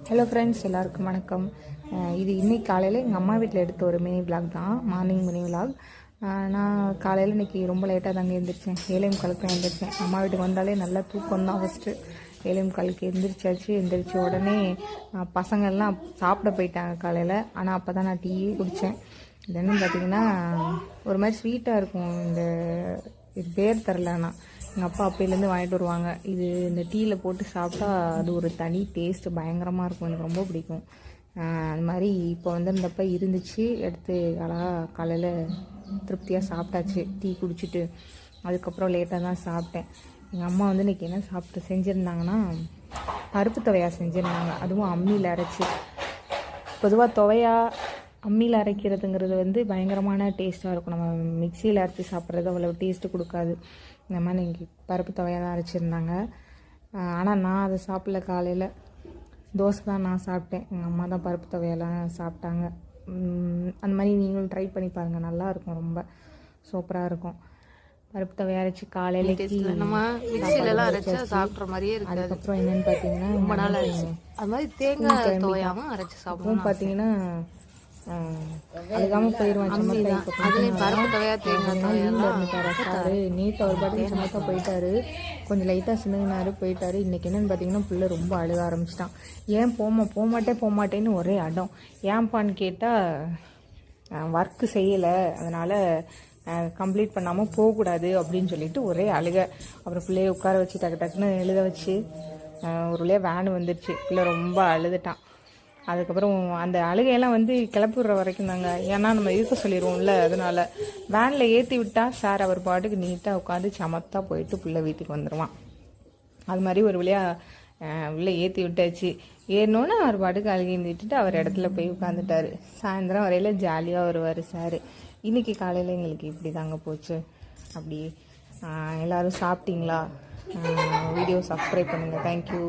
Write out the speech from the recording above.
Hello friends, எல்லாருக்கும் வணக்கம். இது இன்னைக்கு காலையில் எங்கள் அம்மா வீட்டில் எடுத்த ஒரு மினி விலாக் தான், மார்னிங் மினி விலாக். நான் காலையில் இன்றைக்கி ரொம்ப லேட்டாக தாங்க எழுந்திரிச்சேன். 7:45 தான் எழுந்திரிச்சேன். அம்மா வீட்டுக்கு வந்தாலே நல்லா தூக்கம் தான் ஃபஸ்ட்டு. 7:45 எழுந்திரிச்சாச்சு. எழுந்திரிச்ச உடனே பசங்கள்லாம் சாப்பிட போயிட்டாங்க காலையில். ஆனால் அப்போ தான் நான் டீயே குடித்தேன். இது என்னன்னு பார்த்தீங்கன்னா ஒரு மாதிரி ஸ்வீட்டாக இருக்கும். இது பேர் தரலன்னா எங்கள் அப்பா அப்பையிலேருந்து வாங்கிட்டு வருவாங்க. இது இந்த டீயில் போட்டு சாப்பிட்டா அது ஒரு தனி டேஸ்ட்டு, பயங்கரமாக இருக்கும். எனக்கு ரொம்ப பிடிக்கும். அது மாதிரி இப்போ வந்திருந்தப்போ இருந்துச்சு, எடுத்து அழகாக காலையில் திருப்தியாக சாப்பிட்டாச்சு. டீ குடிச்சிட்டு அதுக்கப்புறம் லேட்டாக தான் சாப்பிட்டேன். எங்கள் அம்மா வந்து இன்றைக்கி என்ன செஞ்சுருந்தாங்கன்னா பருப்பு துவையா செஞ்சுருந்தாங்க, அதுவும் அம்மியில் அரைச்சி. பொதுவாக துவையா அம்மியில் அரைக்கிறதுங்கிறது வந்து பயங்கரமான டேஸ்ட்டாக இருக்கும். நம்ம மிக்சியில் அரைச்சி சாப்பிட்றது அவ்வளோ டேஸ்ட்டு கொடுக்காது. இந்த மாதிரி இன்றைக்கி பருப்பு துவையாக தான் அரைச்சிருந்தாங்க. ஆனால் நான் அதை சாப்பிடல. காலையில் தோசை தான் நான் சாப்பிட்டேன். எங்கள் அம்மா தான் பருப்பு துவையெல்லாம் சாப்பிட்டாங்க. அந்த மாதிரி நீங்களும் ட்ரை பண்ணி பாருங்கள், நல்லாயிருக்கும், ரொம்ப சூப்பராக இருக்கும். பருப்பு துவையை அரைச்சி காலையில் நம்ம மிக்சிலெல்லாம் அரைச்சி சாப்பிட்ற மாதிரியே இருக்குது. அதுக்கப்புறம் என்னென்னு பார்த்தீங்கன்னா ரொம்ப நாள் ஆச்சு. அது மாதிரி தேங்காய் துவையாமல் அரைச்சி சாப்பிடுவோம். பார்த்தீங்கன்னா அழுகாமல் போயிடுவான். பருப்பு துவையா தேங்காய் துவையாரு நீட்டாக ஒரு பாட்டுக்கு சமத்தா போயிட்டாரு. கொஞ்சம் லைட்டாக சின்னங்கினாரு போயிட்டாரு. இன்றைக்கி என்னென்னு பார்த்தீங்கன்னா பிள்ளை ரொம்ப அழுக ஆரம்பிச்சிட்டான். ஏன் போகமாட்டேன்னு ஒரே அடம். ஏன்ப்பான்னு கேட்டால் ஒர்க்கு செய்யலை, அதனால் கம்ப்ளீட் பண்ணாமல் போகக்கூடாது அப்படின்னு சொல்லிட்டு ஒரே அழுக. அப்புறம் பிள்ளைய உட்கார வச்சு டக்குன்னு எழுத வச்சு ஒரு வழியாக வேன் வந்துடுச்சு. பிள்ளை ரொம்ப அழுதுட்டான். அதுக்கப்புறம் அந்த அழுகையெல்லாம் வந்து கிளப்பி விடுற வரைக்கும் தாங்க. ஏன்னா நம்ம இருக்க சொல்லிடுவோம்ல, அதனால் வேனில் ஏற்றி விட்டால் சார் அவர் பாட்டுக்கு நீட்டாக உட்காந்து சமத்தாக போயிட்டு பிள்ளை வீட்டுக்கு வந்துடுவான். அது மாதிரி ஒரு வழியாக உள்ளே ஏற்றி விட்டாச்சு. ஏறினோன்னு அவர் பாட்டுக்கு அழுகிந்து விட்டுட்டு அவர் இடத்துல போய் உட்காந்துட்டாரு. சாயந்தரம் வரையில் ஜாலியாக வருவார் சார். இன்றைக்கி காலையில் எங்களுக்கு இப்படி தாங்க போச்சு. அப்படி எல்லோரும் சாப்பிட்டீங்களா? வீடியோ சப்ஸ்கிரைப் பண்ணுங்கள். தேங்க்யூ.